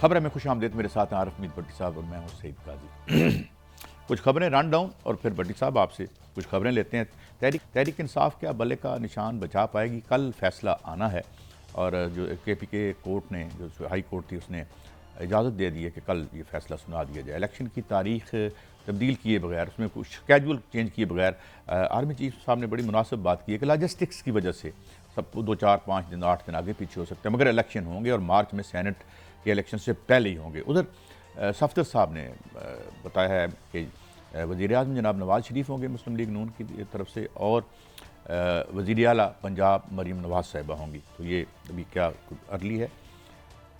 खबर में खुश आमदेद। मेरे साथ हैं आरिफ मीर भट्टी साहब और मैं हूँ सईद काजी। कुछ खबरें रन डाउन और फिर भट्टी साहब आपसे कुछ खबरें लेते हैं। तहरीक इंसाफ क्या बल्ले का निशान बचा पाएगी? कल फैसला आना है और जो KPK कोर्ट ने, जो हाई कोर्ट थी, उसने इजाज़त दे दी है कि कल ये फैसला सुना दिया जाए। इलेक्शन की तारीख तब्दील किए बगैर, उसमें कुछ स्केड्यूल चेंज किए बगैर आर्मी चीफ साहब ने बड़ी मुनासिब बात की है कि लॉजिस्टिक्स की वजह से सब 2, 4, 5 दिन, 8 दिन आगे पीछे हो सकते हैं, मगर इलेक्शन होंगे और मार्च में सेनेट के इलेक्शन से पहले ही होंगे। उधर सफदर साहब ने बताया है कि वज़ीर-ए-आज़म जनाब नवाज़ शरीफ होंगे मुस्लिम लीग नून की तरफ से, और वज़ीर आला पंजाब मरीम नवाज़ साहिबा होंगी। तो ये अभी क्या अर्ली है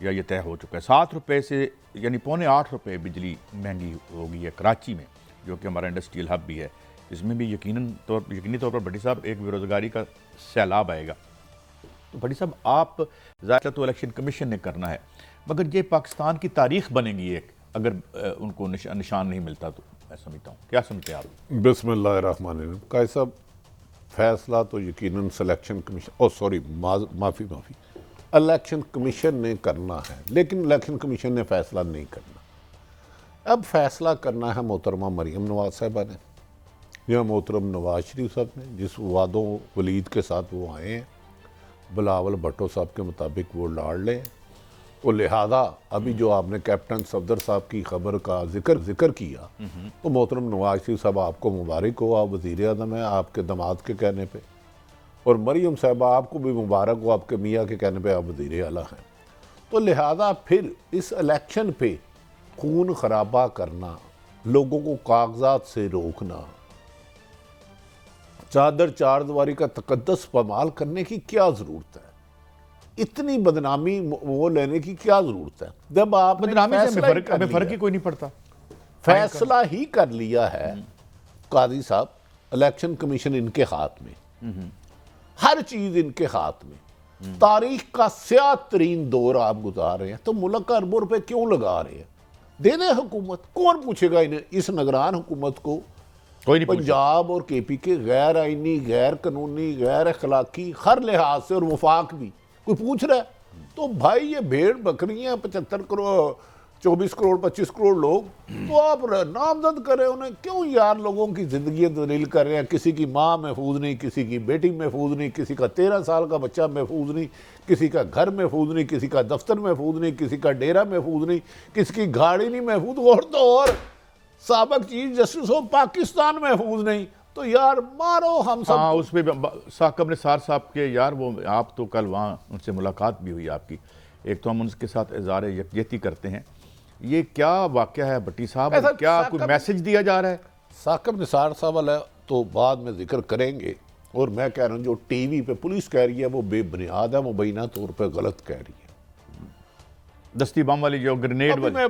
या ये तय हो चुका है? 7 रुपये से यानी पौने 8 रुपये बिजली महंगी हो गई है कराची में, जो कि हमारा इंडस्ट्रियल हब भी है। इसमें भी यकीनी तौर पर भट्टी साहब एक बेरोज़गारी का सैलाब आएगा। तो भट्टी साहब, आप ज़ाहिर तो इलेक्शन कमीशन ने करना है, मगर ये पाकिस्तान की तारीख बनेगी एक, अगर उनको निशान नहीं मिलता तो मैं समझता हूँ। क्या समझते हैं आप? बिस्मिल्लाहिर्रहमानिर्रहीम। कायद साहब, फैसला तो यकीनन सिलेक्शन कमीशन माफ़ी इलेक्शन कमीशन ने करना है, लेकिन इलेक्शन कमीशन ने फैसला नहीं करना। अब फैसला करना है मोहतरमा मरीम नवाज साहिबा ने या मोहतरम नवाज शरीफ साहब ने, जिस वादों वलीद के साथ वो आए हैं, बिलावल भट्टो साहब के मुताबिक वो लाड़ लें। और लिहाजा अभी जो आपने कैप्टन सफदर साहब की खबर का जिक्र किया, तो मोहतरम नवाज शरीफ साहब, आपको मुबारक हो, आप वज़ीर-ए-आज़म हैं आपके दामाद के कहने पे, और मरीम साहबा आपको भी मुबारक हो, आपके मियाँ के कहने पे आप वज़ीर आला हैं। तो लिहाजा फिर इस इलेक्शन पे खून खराबा करना, लोगों को कागजात से रोकना, चादर चारदीवारी का तकद्दस पमाल करने की क्या ज़रूरत है? इतनी बदनामी वो लेने की क्या ज़रूरत है? जब आप बदनामी से हमें फ़र्क ही कोई नहीं पड़ता। फैसला ही कर लिया है काजी साहब, इलेक्शन कमीशन इनके हाथ में, हर चीज़ इनके हाथ में, तारीख का स्याह तरीन दौर आप गुजार रहे हैं, तो मुल्क का अरबों रुपए क्यों लगा रहे हैं? दे दें हुकूमत, कौन पूछेगा इन्हें? इस निगरान हुकूमत को कोई नहीं। पंजाब और KPK गैर आइनी, गैर कानूनी, गैर अखलाकी हर लिहाज से, और वफाक भी कोई पूछ रहा है? तो भाई ये भेड़ बकरियां 75 करोड़, 24 करोड़, 25 करोड़ लोग, तो आप नामजद करें उन्हें क्यों यार? लोगों की ज़िंदगी दलील कर रहे हैं। किसी की माँ महफूज नहीं, किसी की बेटी महफूज नहीं, किसी का 13 साल का बच्चा महफूज नहीं, किसी का घर महफूज नहीं, किसी का दफ्तर महफूज नहीं, किसी का डेरा महफूज नहीं, किसी की गाड़ी नहीं महफूज, और तो और साबिक चीफ जस्टिस हो पाकिस्तान महफूज नहीं। तो यार मारो हम सब। हाँ, उसमें साकब निसार साहब के, यार वो आप तो कल वहाँ उनसे मुलाकात भी हुई आपकी, एक तो हम उनके साथ इज़हार यकजहती करते हैं। ये क्या वाक़या है भट्टी साहब? क्या कोई मैसेज दिया जा रहा है? साकब निसार साहब वाला तो बाद में जिक्र करेंगे, और मैं कह रहा हूँ जो TV पे पुलिस कह रही है वो बेबुनियाद है, मुबैना तौर पर गलत कह रही है। दस्ती बम वाली, जो ग्रेनेड वाली, मैं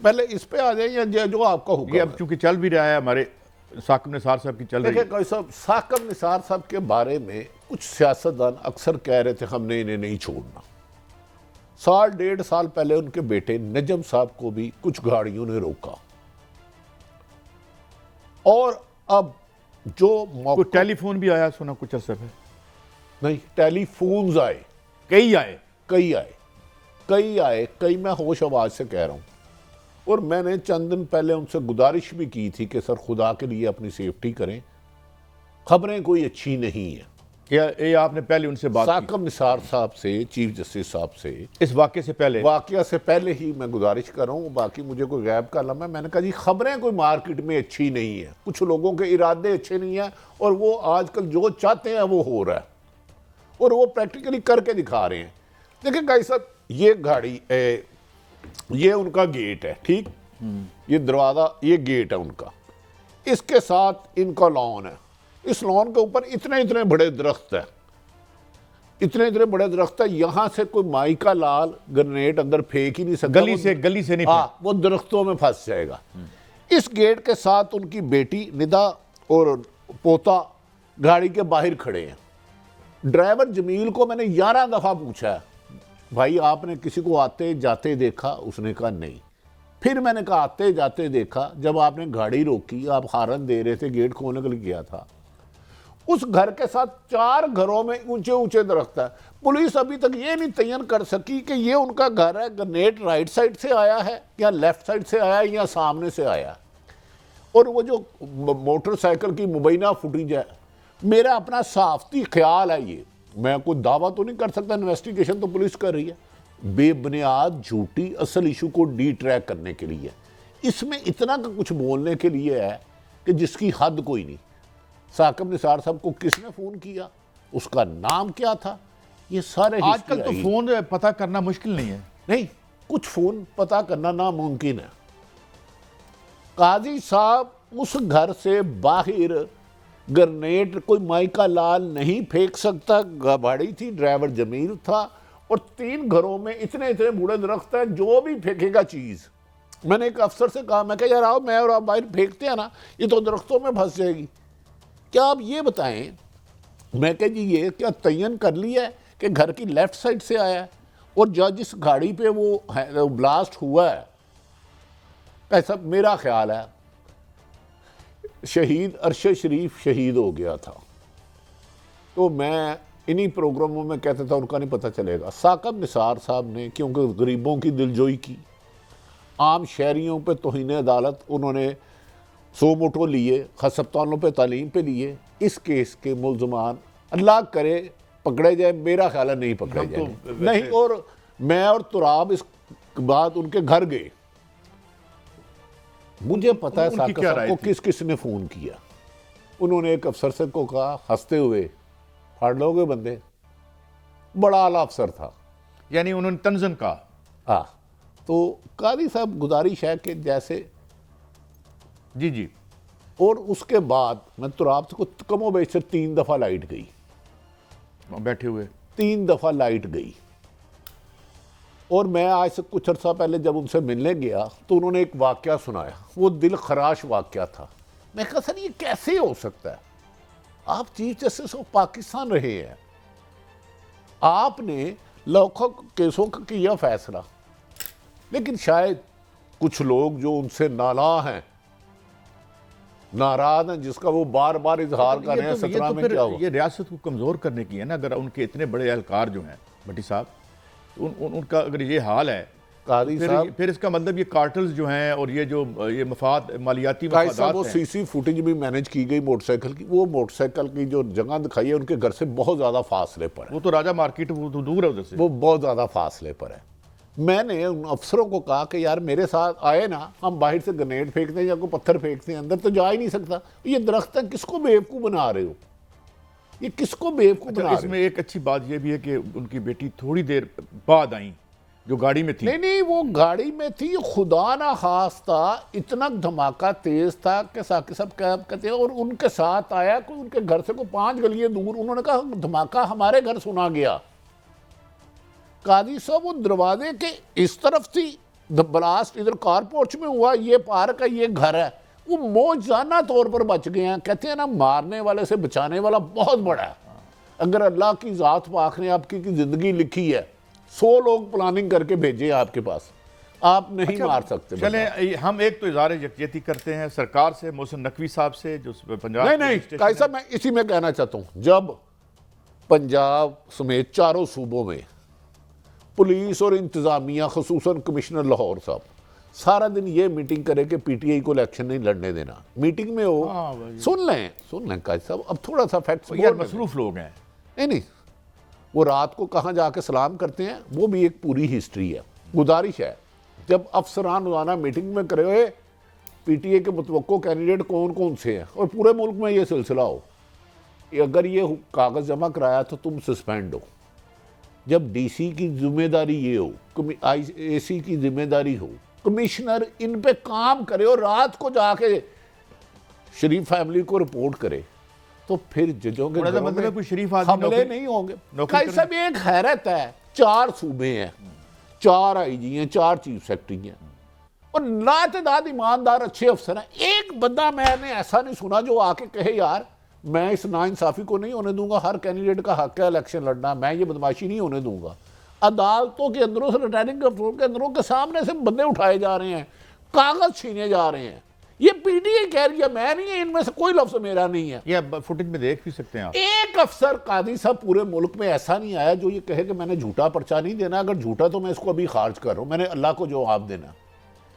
पहले इस पे आ जाए जो आपका हुक्म। ये अब चूंकि चल भी रहा है, हमारे साकब निसार साहब की चल रही है। साकब निसार साहब के बारे में कुछ सियासतदान अक्सर कह रहे थे हमने इन्हें नहीं छोड़ना। 1.5 साल पहले उनके बेटे नजम साहब को भी कुछ गाड़ियों ने रोका, और अब जो टेलीफोन भी आया सुना कुछ असर है? नहीं, टेलीफोन्स आए, कई मैं होश आवाज से कह रहा हूं। और मैंने चंद दिन पहले उनसे गुजारिश भी की थी कि सर खुदा के लिए अपनी सेफ्टी करें, खबरें कोई अच्छी नहीं है। क्या ये आपने पहले उनसे बात की? साकब निसार साहब से, चीफ जस्टिस साहब से, इस वाक़े से पहले ही मैं गुजारिश कर रहा हूँ। बाकी मुझे कोई गैब का लम्हा, मैंने कहा जी खबरें कोई मार्केट में अच्छी नहीं है, कुछ लोगों के इरादे अच्छे नहीं हैं, और वो आजकल जो चाहते हैं वो हो रहा है, और वो प्रैक्टिकली करके दिखा रहे हैं। देखिए गाइस साहब, ये गाड़ी ये उनका गेट है, ठीक, ये दरवाज़ा, ये गेट है उनका, इसके साथ इनका लॉन है, इस लॉन के ऊपर इतने बड़े दरख्त है, यहां से कोई माई का लाल ग्रेनेड अंदर फेंक ही नहीं सकता, गली से नहीं। हाँ, वो दरख्तों में फंस जाएगा। इस गेट के साथ उनकी बेटी निदा और पोता गाड़ी के बाहर खड़े हैं। ड्राइवर जमील को मैंने 11 दफा पूछा है, भाई आपने किसी को आते जाते देखा? उसने कहा नहीं। फिर मैंने कहा आते जाते देखा? जब आपने गाड़ी रोकी, आप हारन दे रहे थे, गेट खोलने के लिए गया था, उस घर के साथ 4 घरों में ऊंचे ऊंचे दरख्त है। पुलिस अभी तक ये नहीं तयन कर सकी कि ये उनका घर है, ग्रेनेड राइट साइड से आया है या लेफ्ट साइड से आया है या सामने से आया है। और वो जो मोटरसाइकिल की मुबैना फुटेज है, मेरा अपना साफ्ती ख्याल है, ये मैं कोई दावा तो नहीं कर सकता, इन्वेस्टिगेशन तो पुलिस कर रही है, बेबुनियाद झूठी असल इशू को डी ट्रैक करने के लिए। इसमें इतना का कुछ बोलने के लिए है कि जिसकी हद कोई नहीं। साकिब निसार साहब को किसने फ़ोन किया, उसका नाम क्या था, ये सारे आजकल तो फ़ोन पता करना मुश्किल नहीं है। नहीं, कुछ फ़ोन पता करना नामुमकिन है। काजी साहब उस घर से बाहर ग्रेनेड कोई माइका लाल नहीं फेंक सकता, गाड़ी थी, ड्राइवर जमील था, और 3 घरों में इतने इतने बूढ़े दरख्त हैं, जो भी फेंकेगा चीज़। मैंने एक अफसर से कहा, मैं कहा यार आओ, मैं और आप बाहर फेंकते हैं ना, ये तो दरख्तों में फंस जाएगी। क्या आप ये बताएं, मैं कह जी ये क्या तयन कर लिया है कि घर की लेफ्ट साइड से आया है, और जिस गाड़ी पे वो ब्लास्ट हुआ है, ऐसा मेरा ख्याल है शहीद अरशद शरीफ शहीद हो गया था। तो मैं इन्हीं प्रोग्रामों में कहता था उनका नहीं पता चलेगा। साकिब निसार साहब ने क्योंकि गरीबों की दिलजोई की, आम शहरियों पे तौहीन अदालत उन्होंने 100 मोटो लिए, हस्पतालों पे तालीम पे लिए, इस केस के मुल्ज़मान अल्लाह करे पकड़े जाए, मेरा ख्याल है नहीं पकड़े जाए नहीं। और मैं और तुराब इस बाद उनके घर गए, मुझे पता है साकिब साहब को किस किस ने फ़ोन किया। उन्होंने एक अफसर से को कहा हंसते हुए, फाड़ लोगे बंदे, बड़ा आला अफसर था, यानी उन्होंने तंजन कहा। हाँ, तो कादी साहब गुजारिश है कि जैसे जी जी। और उसके बाद मैं तुराब को कमोबेश से 3 दफ़ा लाइट गई, बैठे हुए 3 दफ़ा लाइट गई। और मैं आज से कुछ अर्सा पहले जब उनसे मिलने गया तो उन्होंने एक वाक़या सुनाया, वो दिल खराश वाक़या था। मैं कहा सर ये कैसे हो सकता है, आप चीफ जस्टिस ऑफ पाकिस्तान रहे हैं, आपने लाखों केसों का किया फैसला, लेकिन शायद कुछ लोग जो उनसे नाला हैं, नाराज हैं, जिसका वो बार बार इजहार कर रहे हैं, 17 में क्या हुआ। ये रियासत को कमज़ोर करने की है ना। अगर उनके इतने बड़े एहलकार जो हैं भट्टी साहब, उनका अगर ये हाल है, फिर इसका मतलब ये कार्टल्स जो हैं और ये जो ये मफाद मालियाती मफादात वो सीसी फुटेज भी मैनेज की गई मोटरसाइकिल की, वो मोटरसाइकिल की जो जगह दिखाई है उनके घर से बहुत ज़्यादा फासले पर है। वो तो राजा मार्केट, वो तो दूर है उधर से, वो बहुत ज़्यादा फासले पर है। मैंने उन अफसरों को कहा कि यार मेरे साथ आए ना, हम बाहर से ग्रेनेड फेंकते हैं या कोई पत्थर फेंकते हैं, अंदर तो जा ही नहीं सकता। ये दरख्त है, किसको बेवकूफ़ बना रहे हो, ये किसको बेवकूफ़ बना रहे हो। इसमें एक अच्छी बात यह भी है कि उनकी बेटी थोड़ी देर बाद आई, जो गाड़ी में थी। नहीं, वो गाड़ी में थी, खुदा ना खास्ता इतना धमाका तेज था कि साकिब साहब कहते हैं, और उनके साथ आया कोई, उनके घर से कोई 5 गलियां दूर, उन्होंने कहा धमाका हमारे घर सुना गया। कादी साहब वो दरवाजे के इस तरफ थी, ब्लास्ट इधर कार पोर्च में हुआ, ये पार्क है, ये घर है, वो मौजाना तौर पर बच गए हैं। कहते हैं ना, मारने वाले से बचाने वाला बहुत बड़ा है। अगर अल्लाह की ज़ात पाक ने आपकी ज़िंदगी लिखी है, 100 लोग प्लानिंग करके भेजे आपके पास, आप नहीं मार सकते। चलें, हम एक तो इज़हार यकजहती करते हैं सरकार से, मोहसिन नकवी साहब से, जो पंजाब। नहीं, काजी साहब मैं इसी में कहना चाहता हूँ, जब पंजाब समेत चारों सूबों में पुलिस और इंतज़ामिया, खसूसन कमिश्नर लाहौर साहब, सारा दिन ये मीटिंग करे कि पीटीआई को इलेक्शन नहीं लड़ने देना, मीटिंग में हो, सुन लें काजी साहब, अब थोड़ा सा फैक्ट्स, यार मसरूफ लोग हैं। नहीं, वो रात को कहाँ जाके सलाम करते हैं, वो भी एक पूरी हिस्ट्री है। गुजारिश है, जब अफसरान रोजाना मीटिंग में करे हुए पीटीए के मुतवक्को कैंडिडेट कौन कौन से हैं, और पूरे मुल्क में ये सिलसिला हो, अगर ये कागज़ जमा कराया तो तुम सस्पेंड हो। जब डीसी की जिम्मेदारी ये हो, एसी की जिम्मेदारी हो, कमिश्नर इन पे काम करे और रात को जाके शरीफ फैमिली को रिपोर्ट करे, तो फिर जजों के मतलब कोई शरीफ हमले नहीं होंगे। सब एक हैरत है, 4 सूबे हैं, 4 आईजी हैं, 4 चीफ सेक्रेटरी हैं, और लातदाद ईमानदार अच्छे अफसर हैं। एक बंदा मैंने ऐसा नहीं सुना जो आके कहे यार मैं इस नाइंसाफ़ी को नहीं होने दूंगा, हर कैंडिडेट का हक है इलेक्शन लड़ना, मैं ये बदमाशी नहीं होने दूंगा। अदालतों के अंदरों से, रिटर्निंग कंट्रोल के अंदरों के सामने से बंदे उठाए जा रहे हैं, कागज़ छीने जा रहे हैं। ये पीटीआई कह रही है, मैं नहीं है, इनमें से कोई लफ्ज मेरा नहीं है। ये फुटेज में देख भी सकते हैं आप। एक अफसर कादी साहब पूरे मुल्क में ऐसा नहीं आया जो ये कहे कि मैंने झूठा पर्चा नहीं देना, अगर झूठा तो मैं इसको अभी खारिज कर रहा हूं, मैंने अल्लाह को जवाब देना।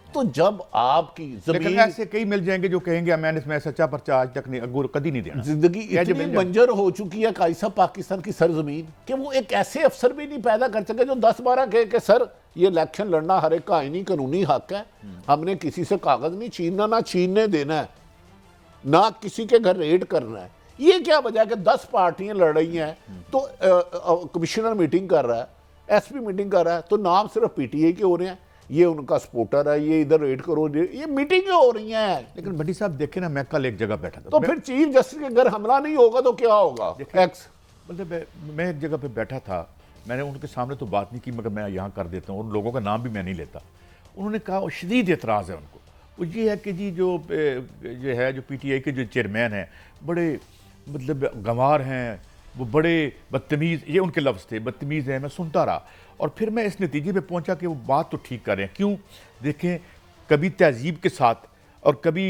तो जब आपकी लेकिन जमीन, ऐसे कई मिल जाएंगे जो कहेंगे मैंने इसमें सच्चा पर्चा आज तक नहीं, अगूर कभी नहीं देना। जिंदगी क्या जो इतनी मिल जाए। बंजर हो चुकी है काई साहब पाकिस्तान की सरजमीन कि वो एक ऐसे अफसर भी नहीं पैदा कर सके जो 10-12 कहे कि सर ये इलेक्शन लड़ना हर एक का आईनी कानूनी हक है, हमने किसी से कागज नहीं छीनना, ना छीनने देना है, ना किसी के घर रेड करना है। ये क्या वजह है कि 10 पार्टियां लड़ रही हैं तो कमिश्नर मीटिंग कर रहा है, एसपी मीटिंग कर रहा है, तो नाम सिर्फ पीटीआई के हो रहे हैं, ये उनका सपोर्टर है, ये इधर रेड करो, ये मीटिंगें हो रही हैं। लेकिन भट्टी साहब देखे ना, मैं कल एक जगह बैठा था, तो फिर चीफ जस्टिस के घर हमला नहीं होगा तो क्या होगा? एक्स मतलब मैं एक जगह पे बैठा था, मैंने उनके सामने तो बात नहीं की, मगर मैं यहाँ कर देता हूँ, उन लोगों का नाम भी मैं नहीं लेता। उन्होंने कहा, और शदीद एतराज़ है उनको, वो ये है कि जी जो है जो पीटीआई के जो चेयरमैन हैं बड़े मतलब गंवार हैं, वो बड़े बदतमीज़, ये उनके लफ्ज़ थे, बदतमीज़ हैं। मैं सुनता रहा और फिर मैं इस नतीजे पे पहुंचा कि वो बात तो ठीक कर रहे हैं। क्यों? देखें, कभी तहजीब के साथ और कभी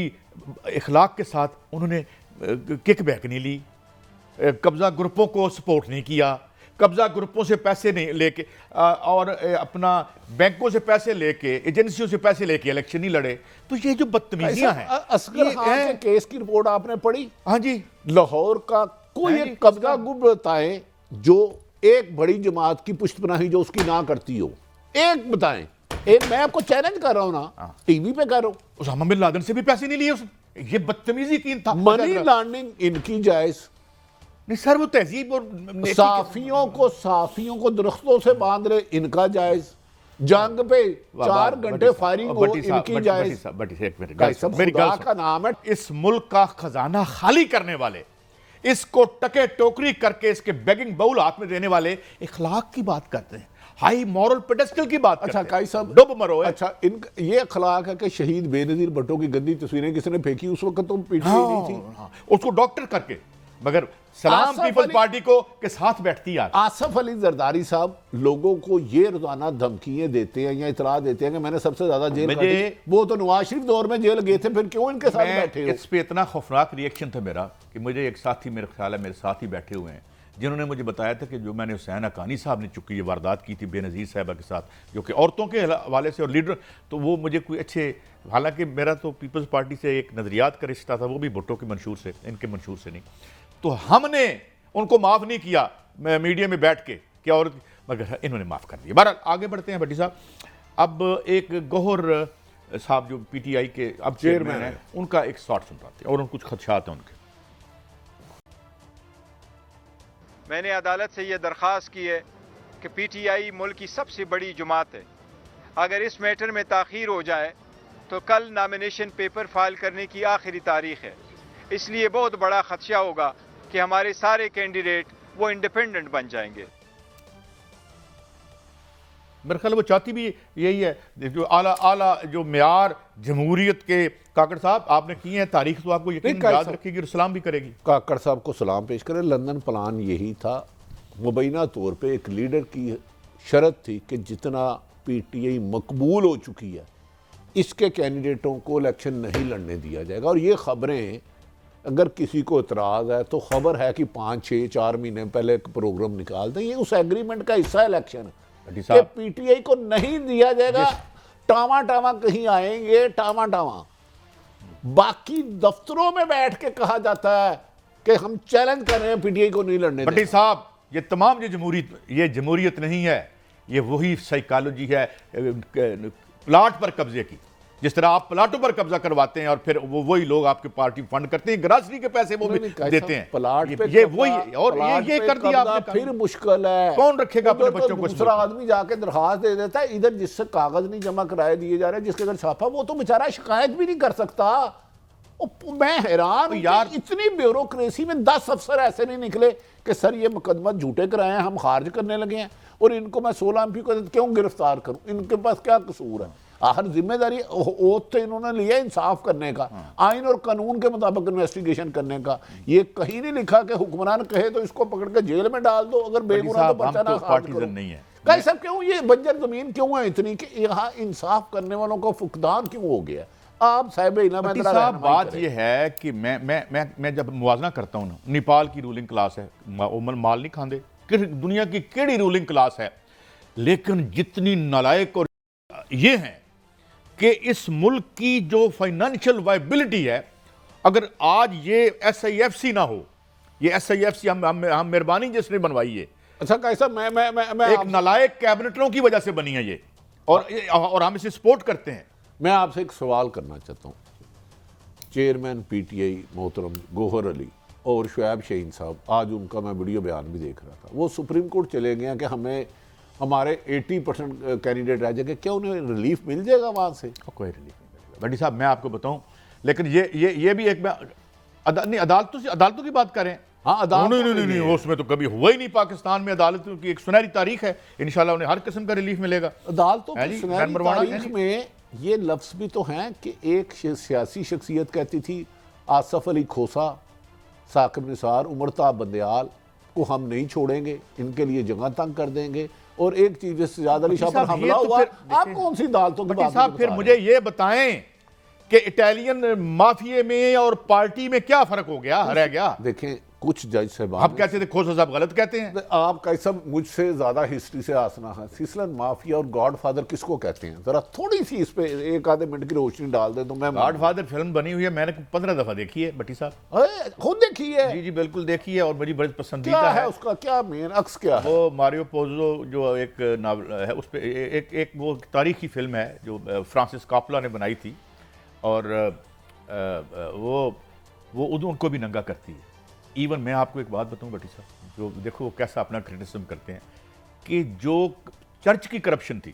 इखलाक के साथ उन्होंने किक बैक नहीं ली, कब्ज़ा ग्रुपों को सपोर्ट नहीं किया, कब्ज़ा ग्रुपों से पैसे नहीं लेके और अपना बैंकों से पैसे लेके, एजेंसियों से पैसे लेके इलेक्शन नहीं लड़े। तो ये जो बदतमीजियां हैं, असगर खान के केस की रिपोर्ट आपने पढ़ी? हाँ जी, लाहौर का कोई एक कब्जा गुट बताएं जो एक बड़ी जमात की पुष्टपनाही जो उसकी ना करती हो, एक बताएं। एक मैं आपको चैलेंज कर रहा हूं ना, टीवी पे कर रहा हूं। उसामा बिन लादेन से भी पैसे नहीं लिए उसने, ये बदतमीजी की था। मनी लॉन्ड्रिंग इनकी जायज नहीं सर, वो तहजीब और साफियों को दरख्तों से बांध रहे, इनका जायज। जंग पे 4 घंटे फायरिंग हो, इनकी जायज। मेरी गल का नाम है। इस मुल्क का खजाना खाली करने वाले, इसको टके टोकरी करके इसके बेगिंग बाउल हाथ में देने वाले इखलाक की बात करते हैं, हाई मॉरल पेडेस्टल की बात करते हैं। अच्छा काई साहब, डुब मरो है। अच्छा ये अखलाक है कि शहीद बेनजीर भुट्टो की गंदी तस्वीरें किसने फेंकी? उस वक्त तो पीटीआई नहीं थी, उसको डॉक्टर करके, मगर सलाम पीपल्स पार्टी को के साथ बैठती है। आसफ अली जरदारी साहब लोगों को ये रोजाना धमकियां देते हैं या इतला देते हैं कि मैंने सबसे ज्यादा जेल काटी, वो तो नवाज शरीफ दौर में जेल गए थे, फिर क्यों इनके साथ बैठे हो? इस पे इतना खौफनाक रिएक्शन था मेरा कि मुझे एक साथी, मेरे ख्याल है मेरे साथ ही बैठे हुए हैं, जिन्होंने मुझे बताया था कि जो मैंने हुसैन हक्कानी साहब ने चुकी ये वारदात की थी बेनज़ीर साहिबा के साथ, जो कि औरतों के हवाले से और लीडर, तो वो मुझे कोई अच्छे, हालांकि मेरा तो पीपल्स पार्टी से एक नज़रियात का रिश्ता था, वो भी भुट्टो के मंशूर से, इनके मंशूर से नहीं। तो हमने उनको माफ़ नहीं किया मीडिया में बैठ के क्या, और मगर इन्होंने माफ़ कर दिया। बहरहाल आगे बढ़ते हैं भट्टी साहब। अब एक गौहर साहब जो पीटीआई के अब चेयरमैन हैं, उनका एक शॉट सुनते हैं और उन कुछ खदशात हैं उनके। मैंने अदालत से यह दरख्वास्त की है कि पीटीआई मुल्क की सबसे बड़ी जमात है, अगर इस मैटर में ताख़ीर हो जाए तो कल नॉमिनेशन पेपर फाइल करने की आखिरी तारीख है, इसलिए बहुत बड़ा खदशा होगा कि हमारे सारे कैंडिडेट वो इंडिपेंडेंट बन जाएंगे। मेरे ख्याल वो चाहती भी यही है, जो आला जो मेयार जमहूरियत के काकड़ साहब आपने किए हैं, तारीख तो आपको यकीन याद रखेगी और सलाम भी करेगी। काकड़ साहब को सलाम पेश करें। लंदन प्लान यही था, मुबैना तौर पे एक लीडर की शर्त थी कि जितना पीटीआई मकबूल हो चुकी है, इसके कैंडिडेटों को इलेक्शन नहीं लड़ने दिया जाएगा। और ये खबरें, अगर किसी को इतराज़ है तो खबर है कि 5-6-4 महीने पहले एक प्रोग्राम निकाल दें, ये उस एग्रीमेंट का हिस्सा इलेक्शन कि पीटीआई को नहीं दिया जाएगा। टावा टावा कहीं आएंगे, टावा टावा, बाकी दफ्तरों में बैठ के कहा जाता है कि हम चैलेंज कर रहे हैं पीटीआई को नहीं लड़ने। भट्टी साहब, ये तमाम ये जमहूरियत नहीं है, ये वही साइकोलॉजी है प्लाट पर कब्जे की। जिस तरह आप प्लाटों पर कब्जा करवाते हैं और फिर वो वही लोग आपके पार्टी फंड करते हैं, ग्रासरी के पैसे वो भी देते हैं, प्लाट पे ये वही, और ये कर दिया आपने। फिर मुश्किल है, कौन रखेगा अपने बच्चों को? दूसरा आदमी जाके दरखास्त दे देता है, इधर जिससे कागज नहीं जमा कराए दिए जा रहे, जिसके घर छापा, वो तो बेचारा शिकायत भी नहीं कर सकता। मैं हैरान यार, इतनी ब्यूरोक्रेसी में 10 अफसर ऐसे नहीं निकले कि सर ये मुकदमा झूठे कराए हैं, हम खारिज करने लगे हैं और इनको मैं 16 MP को क्यों गिरफ्तार करूं, इनके पास क्या कसूर है? आखिर जिम्मेदारी ओथ तो इन्होंने लिया इंसाफ करने का, आइन और कानून के मुताबिक इन्वेस्टिगेशन करने का। ये कहीं नहीं लिखा कि हुक्मरान कहे तो इसको पकड़ के जेल में डाल दो, अगर बेगुनाह तो बच्चा ना खारिज करो। नहीं है कैसे, क्यों ये बंजर जमीन क्यों है इतनी कि यहाँ इंसाफ करने वालों का फुकदान क्यों हो गया? आप साहिब इना भट्टी साहब बात यह है कि मैं जब मुवाजना करता हूँ ना, नेपाल की रूलिंग क्लास है, माल नहीं खाते, दुनिया की केड़ी रूलिंग क्लास है, लेकिन जितनी नालायक और ये हैं कि इस मुल्क की जो फाइनेंशियल वायबिलिटी है, अगर आज ये SIFC ना हो, ये SIFC हम मेहरबानी जिसने बनवाई है, अच्छा कैसा मैं एक नालायक कैबिनेटरों की वजह से बनी है ये, और हम इसे सपोर्ट करते हैं। मैं आपसे एक सवाल करना चाहता हूँ। चेयरमैन PTI मोहतरम गौहर अली और शुएब शहीन साहब, आज उनका मैं वीडियो बयान भी देख रहा था, वो सुप्रीम कोर्ट चले गए हैं कि हमें हमारे 80% कैंडिडेट रह जाएंगे, क्या उन्हें रिलीफ मिल जाएगा वहाँ से? कोई रिलीफ नहीं मिलेगा भट्टी साहब, मैं आपको बताऊं, लेकिन ये भी एक अदालतों की बात करें। हाँ, अदालत नहीं, उसमें तो कभी हुआ ही नहीं। पाकिस्तान में अदालतों की एक सुनहरी तारीख है, इंशाल्लाह उन्हें हर किस्म का रिलीफ मिलेगा। अदालतों की सुनहरी तारीख में ये लफ्ज़ भी तो हैं कि एक सियासी शख्सियत कहती थी आसफ अली खोसा, साकिब निसार, उमरता बंदयाल को हम नहीं छोड़ेंगे, इनके लिए जगह तंग कर देंगे, और एक चीज जैसे ज़ियाद अली शाह पर हमला हुआ। आप कौन सी अदालतों की बात साहब फिर मुझे ये बताएं कि इटालियन माफिया में और पार्टी में क्या फर्क हो गया, रह गया? देखें, कुछ जज साहब आप कहते थे खोसा साहब गलत कहते हैं। आप कैसा मुझसे ज्यादा हिस्ट्री से आसना है। सिसलन माफिया और गॉडफादर किसको कहते हैं? जरा थोड़ी सी इस पे एक आधे मिनट की रोशनी डाल दे तो मैं। गॉडफादर फिल्म बनी हुई है, मैंने 15 दफा देखी है भट्टी साहब। खुद देखी है? जी बिल्कुल देखी है, और मेरी बड़ी पसंदीदा है। उसका क्या मेन अक्स क्या है? वो मारियो पोजो जो एक नावल है, उस पर एक वो तारीखी फिल्म है जो फ्रांसिस कॉपला ने बनाई थी, और वो उनको भी नंगा करती है। इवन मैं आपको एक बात बताऊं भट्टी साहब, जो देखो वो कैसा अपना क्रिटिसिज्म करते हैं कि जो चर्च की करप्शन थी,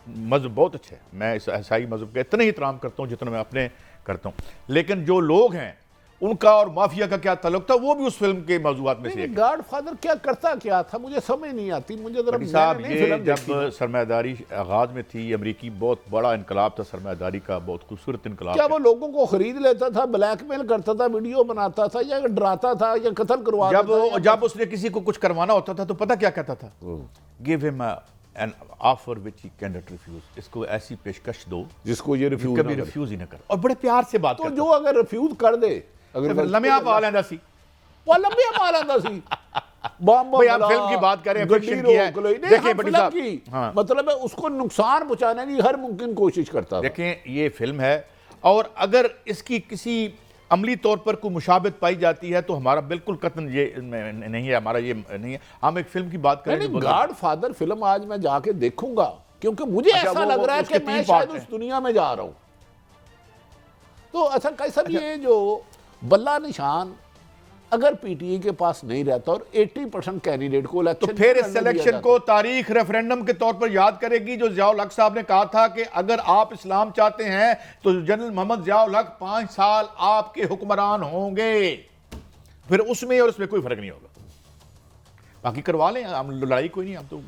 मज़हब बहुत अच्छा है, मैं इस ईसाई मज़हब का इतना ही एहतराम करता हूं जितना मैं अपने करता हूं, लेकिन जो लोग हैं उनका और माफिया का क्या ताल्लुक था, वो भी उस फिल्म के मौजूदात में से एक। गॉडफादर क्या करता क्या था मुझे समझ नहीं आती। मुझे जरा साहब ये जब सरमायादारी आगाज में थी, अमेरिकी बहुत बड़ा इनकलाब था सरमायादारी का, बहुत खूबसूरत इनकलाब। क्या वो लोगों को खरीद लेता था, ब्लैकमेल करता था, वीडियो बनाता था, या डराता था, या कत्ल करवाता था? जब उसने किसी को कुछ करवाना होता था तो पता क्या कहता था? Give him an offer which he can not refuse. इसको ऐसी पेशकश दो जिसको ये कभी रिफ्यूज ही ना कर, और बड़े प्यार से बात तो जो अगर रिफ्यूज कर दे, अगर लम्या पा लेंदा सी, वो लम्या पा लेंदा सी। भाई आप फिल्म की बात करें, फिक्शन की है, देखिए बड़ी साहब की मतलब है उसको नुकसान पहुंचाने की हर मुमकिन कोशिश करता था। देखें ये फिल्म है, और अगर इसकी किसी अमली तौर पर कोई मुशाबत पाई जाती है तो हमारा बिल्कुल कतन ये नहीं है, हमारा ये नहीं है। हम एक फिल्म की बात करें, गॉडफादर फिल्म आज मैं जाके देखूंगा, क्योंकि मुझे ऐसा लग रहा है कि मैं शायद उस दुनिया में जा रहा हूं। तो अच्छा कैसा भी ये जो बल्ला निशान अगर PTI के पास नहीं रहता और 80% कैंडिडेट को इलेक्शन, तो फिर इस सिलेक्शन को तारीख रेफरेंडम के तौर पर याद करेगी, जो ज़ियाउल हक साहब ने कहा था कि अगर आप इस्लाम चाहते हैं तो जनरल मोहम्मद ज़ियाउल हक 5 साल आपके हुक्मरान होंगे, फिर उसमें और उसमें कोई फर्क नहीं होगा। बाकी करवा लें, हम लड़ाई कोई नहीं, हम तो।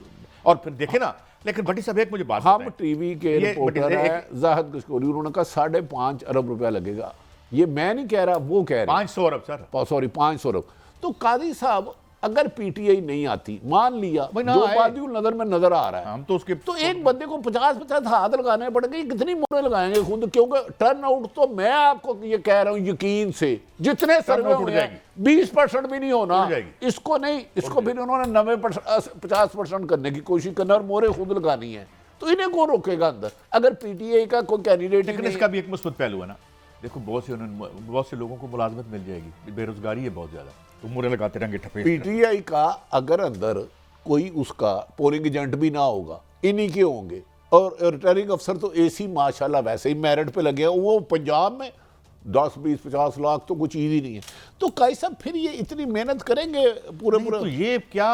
और फिर देखे ना, लेकिन भट्टी साहब एक मुझे बात, हम टीवी के रिपोर्टर हैं, जाहिद गशकोरी, उन्होंने कहा 5.5 अरब रुपया लगेगा। ये मैं नहीं कह रहा, वो कह रहे 500 अरब सर, सॉरी 500 अरब। तो कादी साहब अगर PTI नहीं आती, मान लिया जो बादी नजर में नजर आ रहा है, हम तो उसके तो एक बंदे को 50-50 हाथ लगाने पड़ेंगे, कितनी मोहरें लगाएंगे खुद, क्योंकि टर्न आउट तो मैं आपको ये कह रहा हूं यकीन से, जितने सर्वे हो जाएगी 20% भी नहीं होना, इसको नहीं, इसको फिर उन्होंने 90-50% करने की कोशिश करना और मोहरें खुद लगानी है। तो इन्हें कौन रोकेगा अंदर, अगर PTI का कोई कैंडिडेट? लेकिन इसका भी एक मुस्बत पहलू है ना, देखो बहुत से लोगों को मुलाजमत मिल जाएगी, बेरोजगारी है बहुत ज्यादा, तो मुहरे लगाते रहेंगे ठप्पे। PTI का अगर अंदर कोई उसका पोलिंग एजेंट भी ना होगा, इन्हीं के होंगे, और रिटर्निंग अफसर तो AC माशाल्लाह वैसे ही मेरिट पे लगे हैं, वो पंजाब में 10-20-50 लाख तो कोई चीज ही नहीं है। तो कैसा फिर ये इतनी मेहनत करेंगे पूरे? तो ये क्या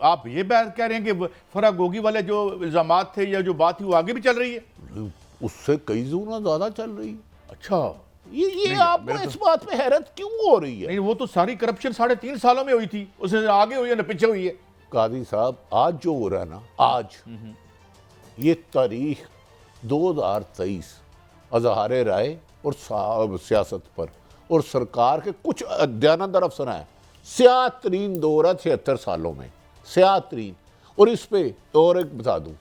आप ये बात कह रहे हैं कि फराग गोगी वाले जो इल्जामात थे या जो बात थी वो आगे भी चल रही है? उससे कई गुना ज्यादा चल रही है। अच्छा, ये आपको इस बात पे हैरत क्यों हो रही है? नहीं, वो तो सारी करप्शन 3.5 सालों में हुई थी, उससे आगे हुई है ना पीछे हुई है? कादी साहब आज जो हो रहा है ना, आज ये तारीख 2023 अजहार राय और सियासत पर और सरकार के कुछ अध्ययनदर अफसर हैं, स्याह तरीन दौर है 76 सालों में, स्याह तरीन। और इस पे और एक बता दूं,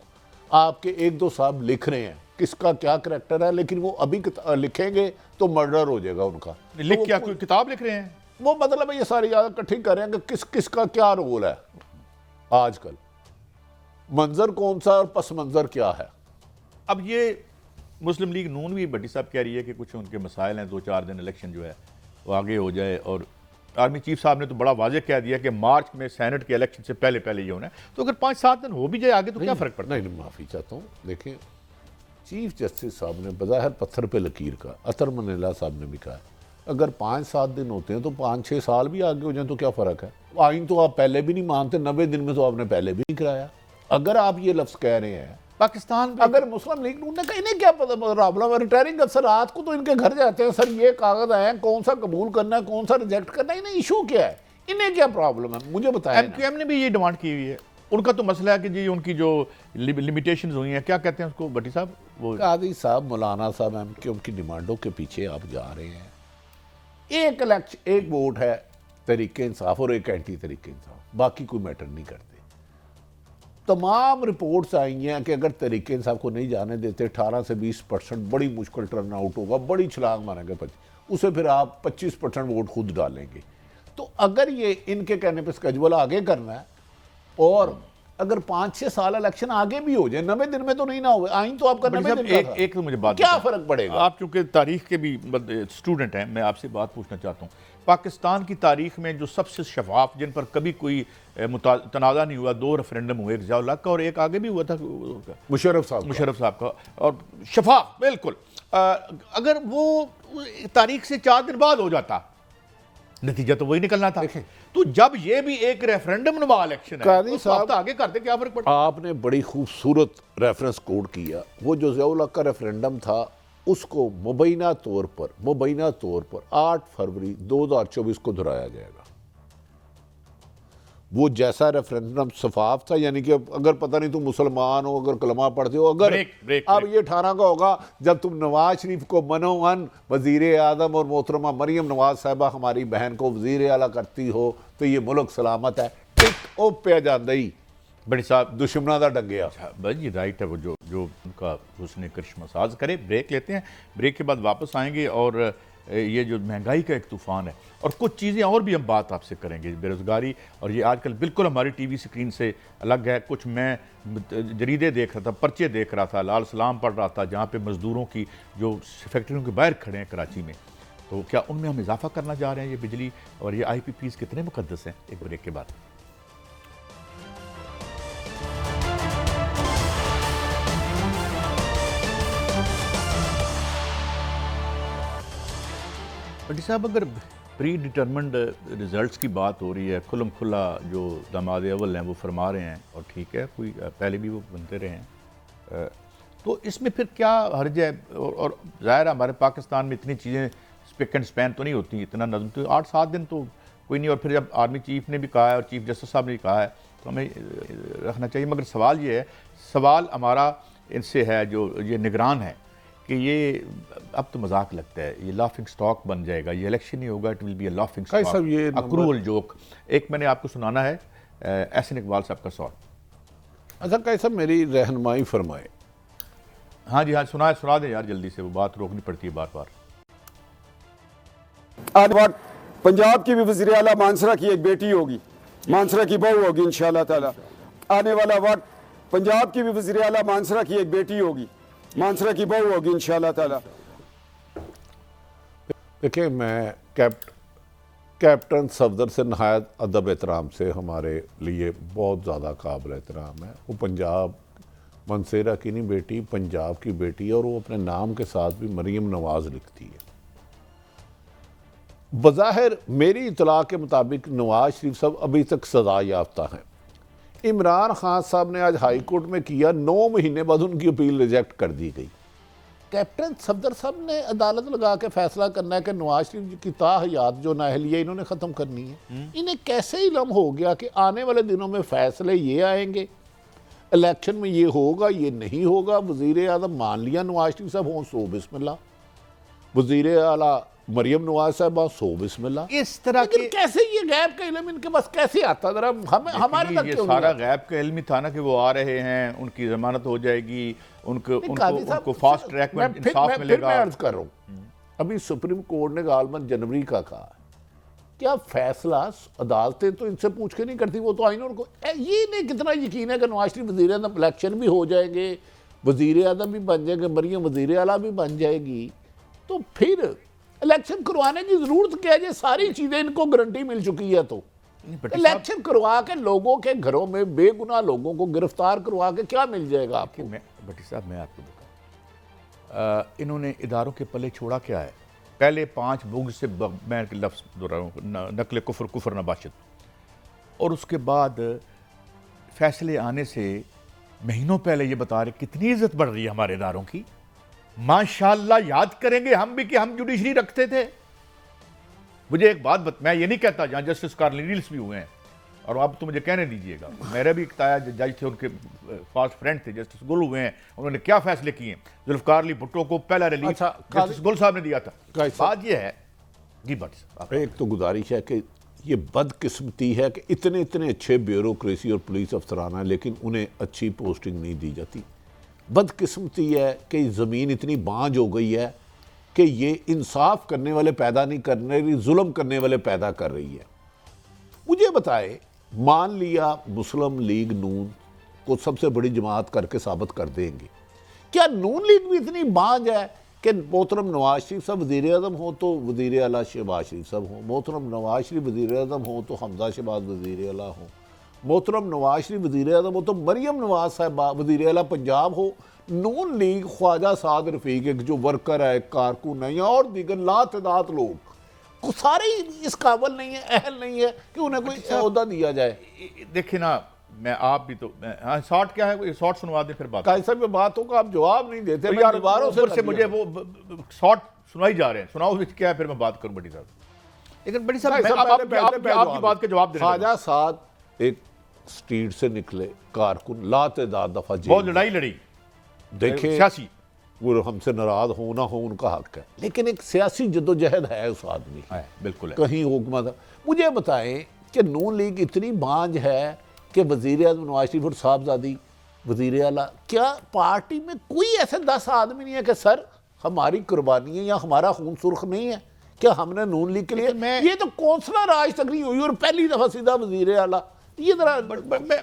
आपके 1-2 साहब लिख रहे हैं किसका क्या करैक्टर है, लेकिन वो अभी लिखेंगे तो मर्डर हो जाएगा उनका। लिख तो क्या कोई किताब लिख रहे हैं? वो मतलब ये सारी याद इकट्ठी कर रहे हैं कि किसका क्या रोल है आजकल, मंजर कौन सा और पस मंजर क्या है। अब ये मुस्लिम लीग नून भी भट्टी साहब कह रही है कि कुछ उनके मसाइल हैं, 2-4 दिन इलेक्शन जो है वो आगे हो जाए, और आर्मी चीफ साहब ने तो बड़ा वाज़ेह कह दिया कि मार्च में सेनेट के इलेक्शन से पहले पहले ये होना है। तो अगर 5-7 दिन हो भी जाए आगे तो क्या फ़र्क पड़ता है? नहीं, माफ़ी चाहता हूँ, देखें चीफ जस्टिस साहब ने बज़ाहिर पत्थर पे लकीर का, अतर मनीला साहब ने भी कहा है, अगर 5-7 दिन होते हैं तो 5-6 साल भी आगे हो जाए तो क्या फ़र्क है। आइन तो आप पहले भी नहीं मानते, 90 दिन में तो आपने पहले भी नहीं कराया। अगर आप ये लफ्ज़ कह रहे हैं पाकिस्तान अगर मुस्लिम लीग ने कहा इन्हें क्या पता प्रॉब्लम, रिटायरिंग अफसर रात को तो इनके घर जाते हैं, सर ये कागज आए हैं, कौन सा कबूल करना है कौन सा रिजेक्ट करना है, इन्हें इशू क्या है, इन्हें क्या प्रॉब्लम है, मुझे बताएं। MQM ने भी ये डिमांड की हुई है, उनका तो मसला है कि जी उनकी जो लिमिटेशन हुई हैं, क्या कहते हैं उसको भट्टी साहब, वो कादी साहब, मौलाना साहब, MQM की डिमांडों के पीछे आप जा रहे हैं। एक इलेक्शन, एक वोट है तरीके इंसाफ और एक एंटी तरीके इंसाफ, बाकी कोई मैटर नहीं करते। तमाम रिपोर्ट्स आई हैं कि अगर तरीके इंसाफ को नहीं जाने देते 18 से 20% बड़ी मुश्किल टर्न आउट होगा, बड़ी छलांग मारेंगे, उसे फिर आप 25% वोट खुद डालेंगे। तो अगर ये इनके कहने पर स्केजुअल आगे करना है, और अगर 5-6 साल इलेक्शन आगे भी हो जाए, 90 दिन में तो नहीं ना हो, आइन तो आपका 90 दिन का था। एक तो मुझे बात क्या फर्क पड़ेगा। आप चूंकि तारीख के भी स्टूडेंट हैं, मैं आपसे बात पूछना चाहता हूँ, पाकिस्तान की तारीख में जो सबसे शफाफ, जिन पर कभी कोई तनाज़ा नहीं हुआ, 2 रेफरेंडम हुए, एक ज़िया-उल-हक का और एक आगे भी हुआ था मुशर्रफ साहब का, और शफाफ बिल्कुल, अगर वो तारीख से 4 दिन बाद हो जाता, नतीजा तो वही निकलना था। तो जब ये भी एक रेफरेंडम नुमा इलेक्शन है, उस वक्त आगे करते क्या फर्क पड़ता? आपने बड़ी खूबसूरत रेफरेंस कोड किया, वो जो ज़िया-उल-हक का रेफरेंडम था उसको मुबैना तौर पर 8 फरवरी 2024 को दोहराया जाएगा। वो जैसा रेफरेंडम शफाफ था, यानी कि अगर पता नहीं तुम मुसलमान हो, अगर कलमा पढ़ते हो, अगर अब ये 18 का होगा जब तुम नवाज शरीफ को मनोवन वजीर आज़म और मोहतरमा मरियम नवाज साहबा हमारी बहन को वजीर आला करती हो तो ये मुल्क सलामत है। टिक ओ पे जाता ही बड़ी साहब दुश्मना दा डंगिया। बस ये राइट है, वो जो उनका हुस्न करिश्मा साज करे। ब्रेक लेते हैं, ब्रेक के बाद वापस आएंगे, और ये जो महंगाई का एक तूफ़ान है और कुछ चीज़ें और भी हम बात आपसे करेंगे, बेरोज़गारी, और ये आजकल बिल्कुल हमारी टीवी स्क्रीन से अलग है। कुछ मैं जरीदे देख रहा था, पर्चे देख रहा था, लाल सलाम पढ़ रहा था, जहाँ पे मज़दूरों की जो फैक्ट्रियों के बाहर खड़े हैं कराची में, तो क्या उनमें हम इजाफा करना जा रहे हैं? ये बिजली और ये IPPs कितने मुकद्दस हैं? एक ब्रेक के बाद। भट्टी साहब, अगर प्री डिटर्मिन्ड रिज़ल्ट्स की बात हो रही है, खुल्म खुला जो दामाद अव्वल हैं वो फरमा रहे हैं, और ठीक है, कोई पहले भी वो बनते रहे हैं, तो इसमें फिर क्या हर्ज है? और ज़ाहिर हमारे पाकिस्तान में इतनी चीज़ें स्पिक एंड स्पैन तो नहीं होती, इतना नज़म तो 8-7 दिन तो कोई नहीं। और फिर जब आर्मी चीफ ने भी कहा है और चीफ जस्टिस साहब ने भी कहा है तो हमें रखना चाहिए। मगर सवाल ये है, सवाल हमारा इनसे है जो ये निगरान है, कि ये अब तो मजाक लगता है, ये लाफिंग स्टॉक बन जाएगा, ये इलेक्शन नहीं होगा, it will be a laughing stock, ये अक्रूअल जोक। एक मैंने आपको सुनाना है एहसन इकबाल साहब का सवाल। अच्छा कैसा, मेरी रहनुमाई फरमाए। हाँ जी हाँ, सुना दें यार जल्दी से, वो बात रोकनी पड़ती है बार बार। आने वक्त पंजाब की भी वज़ीर आला मानसरा की एक बेटी होगी, मानसरा की बहू होगी इंशाअल्लाह ताला। आने वाला वक्त पंजाब की भी वज़ीर आला मानसरा की एक बेटी होगी, मानसरा की बहू होगी इंशाअल्लाह ताला। देखिए, मैं कैप्टन सफदर से नहायत अदब एहतराम से, हमारे लिए बहुत ज़्यादा काबिल एहतराम है। वो पंजाब मनसेरा की नहीं बेटी, पंजाब की बेटी है, और वो अपने नाम के साथ भी मरीम नवाज़ लिखती है। बज़ाहिर मेरी इतला के मुताबिक नवाज शरीफ साहब अभी तक सज़ा याफ्ता हैं। इमरान खान साहब ने आज हाई कोर्ट में किया, 9 महीने बाद उनकी अपील रिजेक्ट कर दी गई। कैप्टन सफदर साहब ने अदालत लगा के फैसला करना है कि नवाज शरीफ की ताहयात जो नाअहलिया इन्होंने ख़त्म करनी है। इन्हें कैसे इल्म हो गया कि आने वाले दिनों में फैसले ये आएंगे, इलेक्शन में ये होगा, ये नहीं होगा। वज़ीर आज़म मान लिया नवाज शरीफ साहब हों, सो बिस्मिल्लाह, वज़ीर आला मरियम नवाज साहबा, सो बिस्मिल्लाह। इस तरह के कैसे ये गैब का इल्म इनके पास कैसे आता? जरा हमें हमारे तक ये सारा गैब का इल्म ही था ना कि वो आ रहे हैं, उनकी जमानत हो जाएगी, उनको नहीं, उनको काजी साहब, उनको फास्ट ट्रैक में इंसाफ फिर मिलेगा। मैं अर्ज कर रहा हूँ, अभी सुप्रीम कोर्ट ने गालमन जनवरी का कहा, क्या फैसला अदालतें तो इनसे पूछ के नहीं करती, वो तो आईनों को ये नहीं कितना यकीन है कि नवाज शरीफ वज़ीर आज़म इलेक्शन भी हो जाएंगे, वज़ीर आज़म भी बन जाएंगे, मरियम वज़ीर आला भी बन जाएगी, तो फिर इलेक्शन करवाने की जरूरत क्या है? ये सारी चीजें इनको गारंटी मिल चुकी है, तो इलेक्शन करवा के लोगों के घरों में बेगुनाह लोगों को गिरफ्तार करवा के क्या मिल जाएगा आपको? भट्टी साहब मैं आपको बताऊं, इन्होंने इदारों के पल्ले छोड़ा क्या है? पहले 5 बुग से मैं लफ्ज़ दोहरा रहा हूँ, नकल कुफर कुफर नबाशत, और उसके बाद फैसले आने से महीनों पहले ये बता रहे कितनी इज्जत बढ़ रही है हमारे इदारों की। माशाल्लाह, याद करेंगे हम भी कि हम जुडिशरी रखते थे। मुझे एक बात मैं ये नहीं कहता, जहाँ जस्टिस कार्लिनील्स भी हुए हैं, और अब तो मुझे कहने दीजिएगा, मेरे भी एक ताया जज थे, उनके फास्ट फ्रेंड थे जस्टिस गुल हुए हैं, उन्होंने क्या फैसले किए। जुल्फकार अली भुट्टो को पहला रिलीफ जस्टिस गुल साहब ने दिया था। बात ये है जी भट्ट साहब, एक तो गुजारिश है कि ये बदकिस्मती है कि इतने इतने अच्छे ब्यूरोक्रेसी और पुलिस अफसरान हैं, लेकिन उन्हें अच्छी पोस्टिंग नहीं दी जाती। बदकिस्मती है कि ज़मीन इतनी बांझ हो गई है कि ये इंसाफ करने वाले पैदा नहीं करने रही, जुल्म करने वाले पैदा कर रही है। मुझे बताए, मान लिया मुस्लिम लीग नून को सबसे बड़ी जमात करके साबित कर देंगे, क्या नून लीग भी इतनी बांझ है कि मोहतरम नवाज शरीफ साहब वज़ीर आज़म हो तो वज़ीर आला शहबाज शरीफ साहब हो, मोहतरम नवाज शरीफ वज़ीर आज़म हो तो हमजा शहबाज वज़ीर आला हो, मोहतरम नवाज शरीफ वज़ीर आज़म हो तो मरियम नवाज साहब वज़ीर आला पंजाब हो, नून लीग ख्वाजा साद रफ़ीक एक जो वर्कर है, कारकुन है, या और दीगर लातदाद लोग सारे इस काबिल नहीं है, अहल नहीं है कि उन्हें कोई ओहदा दिया जाए। देखिए ना, मैं आप भी तो हाँ, शॉर्ट क्या है, शॉर्ट सुनवा दें फिर बात। काजी साहब ये बातों का आप जवाब नहीं देते, तो यार दीवारों से मुझे वो शॉर्ट सुनाई जा रहे हैं, सुनाओ क्या है, फिर मैं बात करूं बड़ी साहब। लेकिन बड़ी साहब आपकी बात के जवाब दे रहे हैं। ख्वाजा साद एक स्ट्रीट से निकले कारकुन, लातेदार दफा बहुत लड़ाई लड़ी, देखे सियासी, वो हमसे नाराज हो ना हो उनका हक है, लेकिन एक सियासी जद्दोजहद है उस आदमी, बिल्कुल है। कहीं हुकूमत। मुझे बताएं कि नून लीग इतनी बांझ है कि वज़ीर आज़म नवाज शरीफ और साहबजादी वज़ीर आला, क्या पार्टी में कोई ऐसे 10 आदमी नहीं है कि सर हमारी कुर्बानी है या हमारा खून सुर्ख नहीं है? क्या हमने नून लीग के लिए ये तो कौंसलर आज तक नहीं हुई और पहली दफ़ा सीधा वज़ीर आला। ये जरा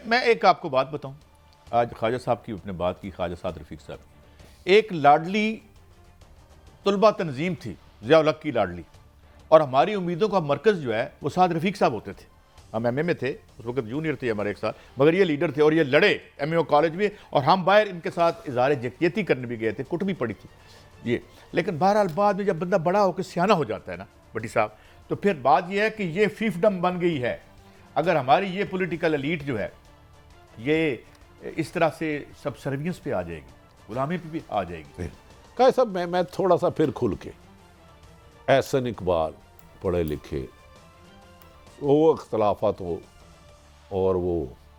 मैं एक आपको बात बताऊं, आज ख्वाजा साहब की अपने बात की, ख्वाजा साद रफ़ीक साहब, एक लाडली तलबा तंजीम थी ज़िया उल हक की लाडली, और हमारी उम्मीदों का मरकज़ जो है वो साद रफ़ीक साहब होते थे। हम एमए में थे, उस वक्त जूनियर थे हमारे एक साथ, मगर ये लीडर थे और ये लड़े एमए कॉलेज में, और हम बाहर इनके साथ इज़हार यकजहती करने भी गए थे, कुट भी पड़ी थी ये। लेकिन बहरहाल बाद में जब बंदा बड़ा होकर सियाना हो जाता है ना भट्टी साहब, तो फिर बात यह है कि ये फीफडम बन गई है। अगर हमारी ये पॉलिटिकल एलीट जो है ये इस तरह से सब सर्वियंस पे आ जाएगी, गुलामी पे भी आ जाएगी। कहे साहब मैं थोड़ा सा फिर खुल के, एहसन इकबाल पढ़े लिखे, वो अख्तलाफात हो, और वो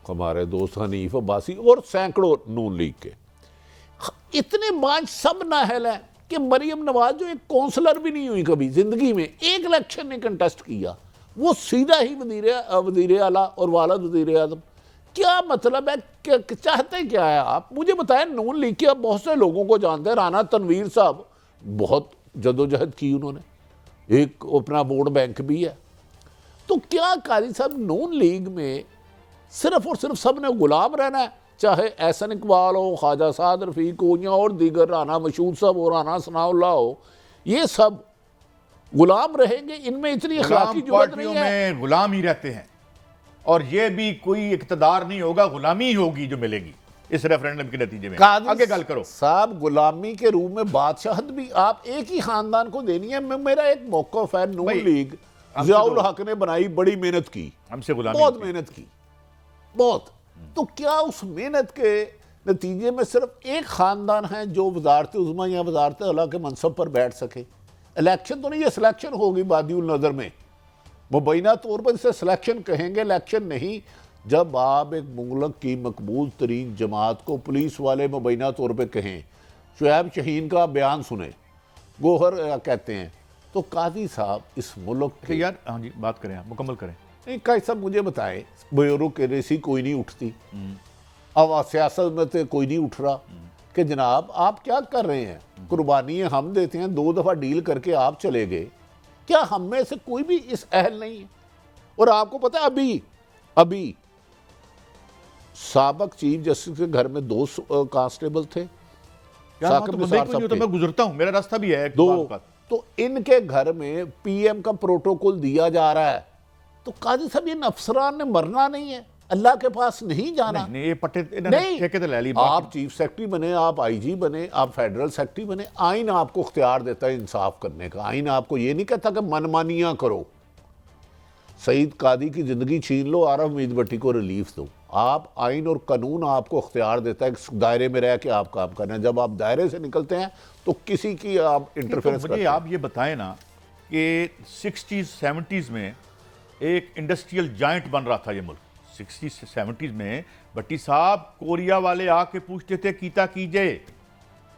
हमारे दोस्त हनीफ अब्बासी और सैकड़ों नून लीग के इतने बांझ सब नाहल हैं कि मरियम नवाज जो एक काउंसलर भी नहीं हुई कभी ज़िंदगी में, एक इलेक्शन ने कंटेस्ट किया, वो सीधा ही वज़ीर आला और वालिद वज़ीर आज़म। क्या मतलब है, क्या चाहते क्या है आप? मुझे बताएं, नून लीग के आप बहुत से लोगों को जानते हैं, राना तनवीर साहब बहुत जदोजहद की उन्होंने, एक अपना वोट बैंक भी है। तो क्या काजी साहब नून लीग में सिर्फ और सिर्फ सब ने गुलाम रहना है, चाहे एहसन इकबाल हो, ख्वाजा साद रफ़ीक हो, या और दीगर राना मशहूद साहब हो, राना सनाउल्लाह हो, ये सब गुलाम रहेंगे? इनमें इतनी अखलाकी जुर्रत नहीं है। गुलाम ही रहते हैं, और ये भी कोई इक़्तिदार नहीं होगा, गुलामी ही होगी जो मिलेगी इस रेफरेंडम के नतीजे में। आगे गल करो साहब, गुलामी के रूप में बादशाहत भी आप एक ही खानदान को देनी है। मेरा एक मौक़िफ़ है, नून लीग ज़िया उल हक ने बनाई, बड़ी मेहनत की, हमसे गुलामी, बहुत मेहनत की, बहुत। तो क्या उस मेहनत के नतीजे में सिर्फ एक खानदान है जो वज़ारत उज़्मा या वज़ारत आला के मनसब पर बैठ सके? इलेक्शन तो नहीं, ये सिलेक्शन होगी बादिउल नज़र में, मुबैना तौर पर इसे सिलेक्शन कहेंगे, इलेक्शन नहीं। जब आप एक मुल्क की मकबूल तरीन जमात को पुलिस वाले मुबैना तौर पर कहें, शुएब शाहीन का बयान सुने, गोहर कहते हैं, तो काजी साहब इस मुल्क के, यार हाँ जी बात करें, आप मुकम्मल करें। नहीं काजी साहब मुझे बताएं, ब्यूरोक्रेसी कोई नहीं उठती, अब सियासत में तो कोई नहीं उठ रहा, कि जनाब आप क्या कर रहे हैं, कुर्बानियाँ हम देते हैं, 2 दफ़ा डील करके आप चले गए, क्या हम में से कोई भी इस अहल नहीं है? और आपको पता है अभी साबक चीफ जस्टिस के घर में 2 कांस्टेबल थे, यार साकिब तो मैं निसार देखो नहीं, साहब तो के। मैं गुजरता हूँ, मेरा रास्ता भी है एक 2 बात पर। तो इनके घर में पीएम का प्रोटोकॉल दिया जा रहा है, तो काजी साहब इन अफसरान ने मरना नहीं है, अल्लाह के पास नहीं जाना। नहीं ये पट्टे इन्होंने नहीं, ठेके तो ले ली। आप चीफ सेक्रेटरी बने, आप आईजी बने, आप फेडरल सेक्रेटरी बने, आइन आपको इख्तियार देता है इंसाफ करने का। आइन आपको ये नहीं कहता कि मनमानियां करो, सईद कादी की जिंदगी छीन लो, आरफ मीर भट्टी को रिलीफ दो। आप आइन और कानून आपको इख्तियार देता है कि दायरे में रह के आप काम करना है। जब आप दायरे से निकलते हैं तो किसी की आप इंटरफेरेंस तो करते मुझे हैं। आप ये बताएं ना कि 60s 70s में एक इंडस्ट्रियल जाइंट बन रहा था ये मुल्क। 60s 70s में भट्टी साहब कोरिया वाले आके पूछते थे कीता कीजिए,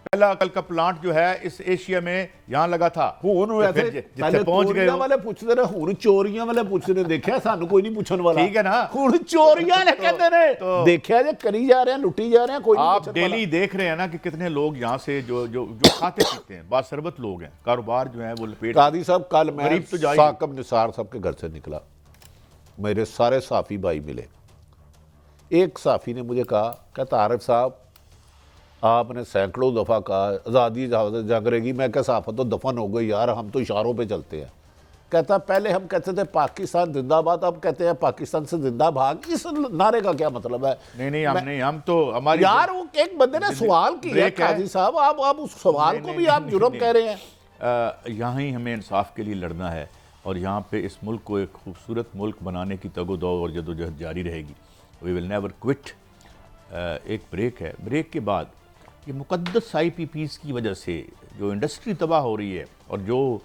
पहला अकल का प्लांट जो है इस एशिया में यहाँ लगा था। ਹੁਣ तो वैसे फिर जिथे पहले पहुंच गए चोरियां हो, वाले पूछते रहे, ਹੁਣ ਚੋਰੀਆਂ ਵਾਲੇ ਪੁੱਛਦੇ ਨੇ, ਦੇਖਿਆ ਸਾਨੂੰ ਕੋਈ ਨਹੀਂ ਪੁੱਛਣ ਵਾਲਾ। ठीक है ना। ਹੁਣ ਚੋਰੀਆਂ ਨੇ ਕਹਿੰਦੇ ਨੇ, तो- ਦੇਖਿਆ ਜੇ ਕਰੀ ਜਾ ਰਹੇ हैं, लुटी जा रहे हैं, कोई नहीं आप पूछने वाला। डेली देख रहे हैं ना कि कितने लोग यहाँ से जो जो जो खाते पीते हैं, बासरबत लोग हैं, कारोबार जो है वो लपेट। कादी साहब कल मैं गरीब तो जाएगी। साकिब निसार साहब के घर से निकला, मेरे सारे साफ़ी भाई मिले। एक साफ़ी ने मुझे कहा, कहता आरिफ साहब आपने सैकड़ों दफ़ा कहा आज़ादी जंग रहेगी। मैं क्या सहाफ़त तो दफन हो गई यार, हम तो इशारों पे चलते हैं। कहता पहले हम कहते थे पाकिस्तान जिंदाबाद, अब कहते हैं पाकिस्तान से जिंदा भाग। इस नारे का क्या मतलब है? नहीं हम तो हमारी यार वो एक बंदे ने सवाल किया ब्रेक है। काजी साहब, आप उस सवाल को भी आप जुर्म कह रहे हैं। यहाँ ही हमें इंसाफ के लिए लड़ना है और यहाँ पे इस मुल्क को एक खूबसूरत मुल्क बनाने की तगोदो और जदोजहद जारी रहेगी। We will never quit. एक ब्रेक है, ब्रेक के बाद ये मुकद्दस IPPs की वजह से जो इंडस्ट्री तबाह हो रही है और जो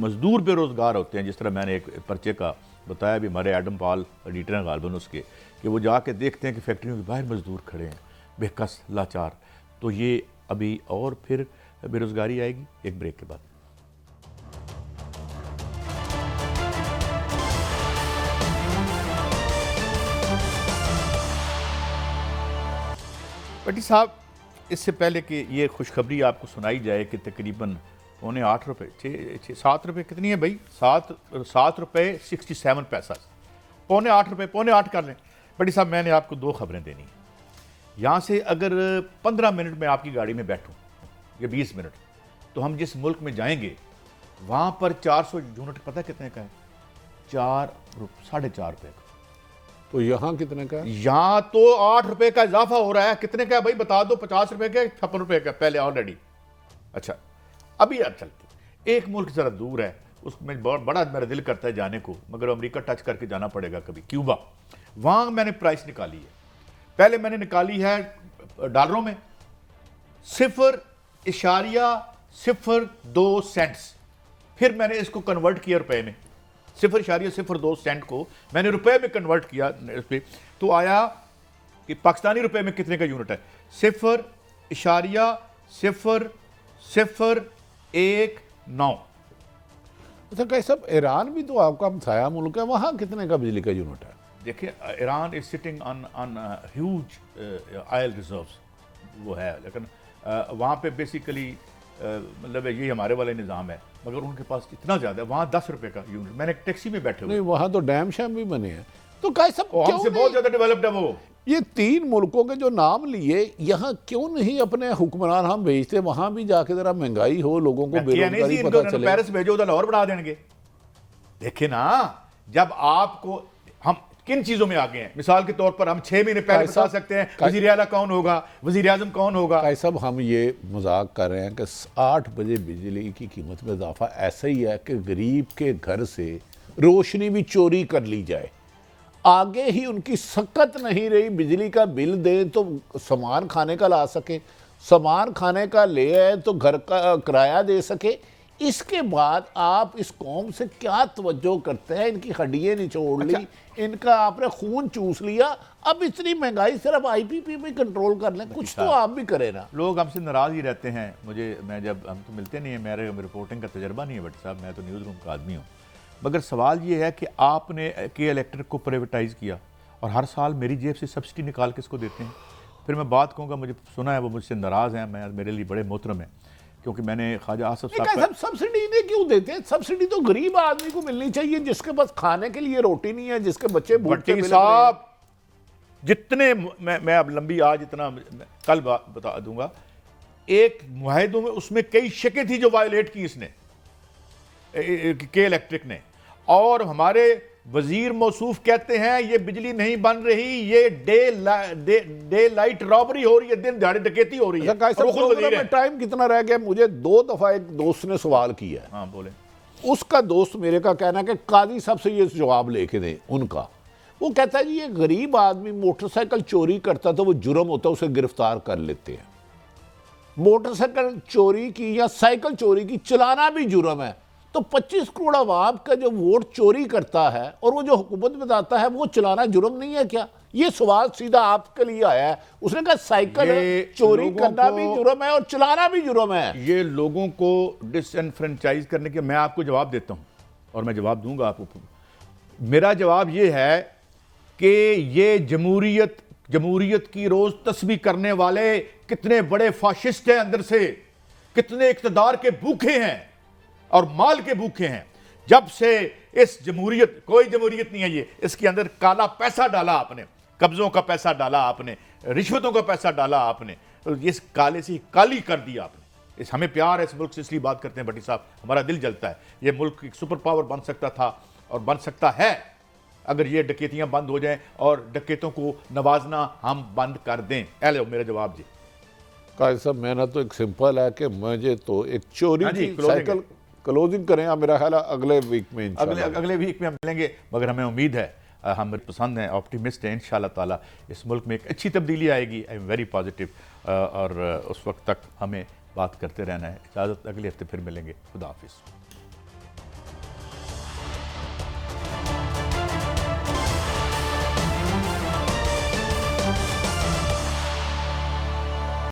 मज़दूर बेरोज़गार होते हैं, जिस तरह मैंने एक पर्चे का बताया भी, हमारे एडम पॉल एडिटर हैं गालबन उसके, कि वो जाके देखते हैं कि फैक्ट्रियों के बाहर मज़दूर खड़े हैं बेकस लाचार। तो ये अभी और फिर बेरोज़गारी आएगी एक ब्रेक के बाद। भट्टी साहब, इससे पहले कि ये खुशखबरी आपको सुनाई जाए कि तकरीबन पौने 8 रुपये 7 रुपये कितनी है भाई, 7 रुपये 67 पैसा, पौने 8 रुपये, पौने 8 कर लें। भट्टी साहब मैंने आपको 2 खबरें देनी हैं। यहाँ से अगर 15 मिनट में आपकी गाड़ी में बैठूँ या 20 मिनट, तो हम जिस मुल्क में जाएंगे वहाँ पर 400 यूनिट पता कितने का है? 4.5 रुपये का। तो यहाँ कितने का है? यहाँ तो 8 रुपए का इजाफा हो रहा है। कितने का है भाई बता दो? 50 रुपए का, 56 रुपए का पहले ऑलरेडी। अच्छा अभी आप चलते, एक मुल्क जरा दूर है, उसमें बहुत बड़ा मेरा दिल करता है जाने को, मगर अमेरिका टच करके जाना पड़ेगा कभी, क्यूबा। वहाँ मैंने प्राइस निकाली है, पहले मैंने निकाली है डॉलरों में 0.02 सेंट्स, फिर मैंने इसको कन्वर्ट किया रुपए में, 0.02 सेंट को मैंने रुपए में कन्वर्ट किया इस पे, तो आया कि पाकिस्तानी रुपए में कितने का यूनिट है? 0.0019। अच्छा कैसे साहब, ईरान भी तो आपका हमसाया मुल्क है, वहाँ कितने का बिजली का यूनिट है? देखिए Iran is sitting on huge oil reserves, वो है, लेकिन वहाँ पे बेसिकली मतलब ये हमारे वाले निज़ाम है, मगर उनके पास इतना ज़्यादा है। वहाँ 10 रुपए का यूनिट, मैंने एक टैक्सी में बैठे हुए, नहीं वहाँ तो डैम शैम भी बने हैं। तो कैसे साहब हमसे बहुत ज़्यादा डेवलप्ड है वो। ये 3 मुल्कों के जो नाम लिए, यहाँ क्यों नहीं अपने हुक्मरान हम भेजते, वहाँ भी जाके जरा महंगाई हो, लोगों को बेरोजगारी पता चले। पेरिस भेजो उधर लाहौर बढ़ा देंगे। देखिए ना, जब आपको हम किन चीजों में आगे हैं, मिसाल के तौर पर हम 6 महीने पहले बता सकते हैं वजीर आला कौन होगा, वजीर आजम कौन होगा। साहब हम ये मजाक कर रहे हैं कि 8 बजे बिजली की कीमत में इजाफा ऐसा ही है कि गरीब के घर से रोशनी भी चोरी कर ली जाए, आगे ही उनकी सकत नहीं रही, बिजली का बिल दें तो सामान खाने का ला सके, सामान खाने का ले आए तो घर का किराया दे सके। इसके बाद आप इस कौम से क्या तवज्जो करते हैं? इनकी हड्डियाँ निचोड़ ली, इनका आपने खून चूस लिया, अब इतनी महंगाई सिर्फ IPP में कंट्रोल कर लें, कुछ तो आप भी करें ना। लोग हमसे नाराज ही रहते हैं, मैं जब हम तो मिलते नहीं है, मेरे रिपोर्टिंग का तजर्बा नहीं है भट्ट साहब, मैं तो न्यूज़ रूम का आदमी हूँ, मगर सवाल ये है कि आपने के इलेक्ट्रिक को प्राइवेटाइज़ किया और हर साल मेरी जेब से सब्सिडी निकाल के इसको देते हैं। फिर मैं बात कहूँगा, मुझे सुना है वो मुझसे नाराज़ हैं, मैं मेरे लिए बड़े मोहतरम हैं, क्योंकि मैंने ख्वाजा आसफ साहब सब सब्सिडी इन्हें क्यों देते हैं? सब्सिडी तो गरीब आदमी को मिलनी चाहिए जिसके पास खाने के लिए रोटी नहीं है, जिसके बच्चे भूखे भट्टी साहब जितने मैं अब लंबी आज इतना कल बता दूंगा, एक मुआहिदों में उसमें कई शकें थी जो वायलेट की इसने के इलेक्ट्रिक ने, और हमारे वजीर मौसूफ कहते हैं ये बिजली नहीं बन रही, ये डे लाइट रॉबरी हो रही है, दिन दिहाड़े डकैती हो रही है। टाइम कितना रह गया? मुझे 2 दफा एक दोस्त ने सवाल किया है। हाँ बोले। उसका दोस्त मेरे का कहना है कि काजी साहब से ये जवाब लेके दें उनका। वो कहता है जी ये गरीब आदमी मोटरसाइकिल चोरी करता तो वो जुर्म होता, उसे गिरफ्तार कर लेते हैं। मोटरसाइकिल चोरी की या साइकिल चोरी की चलाना भी जुर्म है, तो 25 करोड़ आवाम का जो वोट चोरी करता है और वो जो हुकूमत बताता है वो चलाना जुर्म नहीं है क्या? ये सवाल सीधा आपके लिए आया है। उसने कहा साइकिल चोरी करना भी जुर्म है और चलाना भी जुर्म है। ये लोगों को डिसएनफ्रेंचाइज करने के, मैं आपको जवाब देता हूं और मैं जवाब दूंगा आपको। मेरा जवाब ये है कि ये जमहूरियत की रोज तस्बीह करने वाले कितने बड़े फाशिस्ट हैं अंदर से, कितने इक्तदार के भूखे हैं और माल के भूखे हैं। जब से इस जमहूरियत, कोई जमहूरियत नहीं है ये, इसके अंदर काला पैसा डाला आपने, कब्जों का पैसा डाला आपने, रिश्वतों का पैसा डाला आपने, तो इस काले से काली कर दिया आपने। इस हमें प्यार है इस मुल्क से, इसलिए बात करते हैं भट्टी साहब, हमारा दिल जलता है। ये मुल्क एक सुपर पावर बन सकता था और बन सकता है अगर ये डकैतियां बंद हो जाएं और डकैतों को नवाजना हम बंद कर दें। लो मेरा जवाब जी। काजी साहब मेरा तो एक सिंपल है कि मुझे तो एक चोरी की साइकिल क्लोजिंग करें, मेरा ख्याल है अगले वीक में अगले वीक में हम मिलेंगे, मगर हमें उम्मीद है, हम पसंद हैं, ऑप्टिमिस्ट हैं, इंशाल्लाह ताला इस मुल्क में एक अच्छी तब्दीली आएगी। आई एम वेरी पॉजिटिव, और उस वक्त तक हमें बात करते रहना है। इजाज़त, अगले हफ्ते फिर मिलेंगे। खुदा हाफिज़।